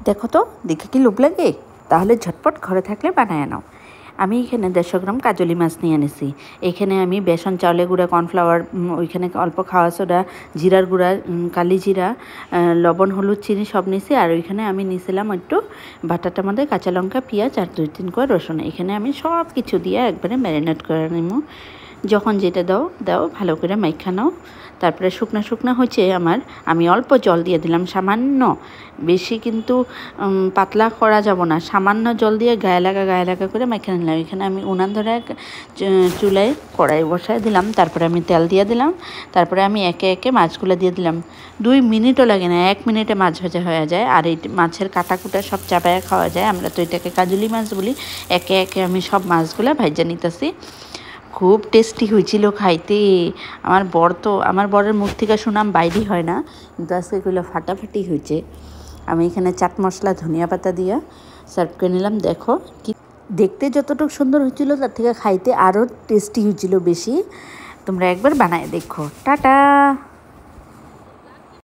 দেখো তো, দেখে কি লোভ লাগে? তাহলে ঝটপট ঘরে থাকলে বানায় নাও। আমি এখানে 150 গ্রাম কাজলি মাছ নিয়ে এনেছি। এখানে আমি বেসন, চাউলের গুঁড়া, কর্নফ্লাওয়ার, ওইখানে অল্প খাওয়া সোডা, জিরার গুঁড়া, কালি জিরা, লবণ, হলুদ, চিনি সব নিয়েছি। আর ওইখানে আমি নিয়েছিলাম একটু বাটাটার মধ্যে কাঁচা লঙ্কা, পেঁয়াজ আর 2-3 কোয়া রসুন। এখানে আমি সব কিছু দিয়ে একবারে ম্যারিনেট করে নেব। যখন যেটা দাও ভালো করে মাইখা নাও। তারপরে শুকনা হচ্ছে আমার, আমি অল্প জল দিয়ে দিলাম, সামান্য, বেশি কিন্তু পাতলা করা যাব না, সামান্য জল দিয়ে গায়ে লাগা করে মাইখা নিলাম। এখানে আমি উনান ধরে চুলায় কড়াই বসায় দিলাম। তারপরে আমি তেল দিয়ে দিলাম। তারপরে আমি একে একে মাছগুলো দিয়ে দিলাম। 2 মিনিটও লাগে না, 1 মিনিটে মাছ ভাজা হয়ে যায়। আর এই মাছের কাটাকুটা সব চাপায়া খাওয়া যায়, আমরা তো এটাকে কাজলি মাছ বলি। একে একে আমি সব মাছগুলো ভাজা নিতেছি। খুব টেস্টি হয়েছিল খাইতে। আমার বরের মুখ থেকে সুনাম বাইরই হয় না, কিন্তু আজকে এগুলো ফাটাফাটি হয়েছে। আমি এখানে চাট মশলা, ধনিয়া পাতা দিয়ে সার্ভ করে নিলাম। দেখো কি দেখতে যতটুকু সুন্দর হয়েছিল, তার থেকে খাইতে আরও টেস্টি হয়েছিল বেশি। তোমরা একবার বানায় দেখো। টাটা।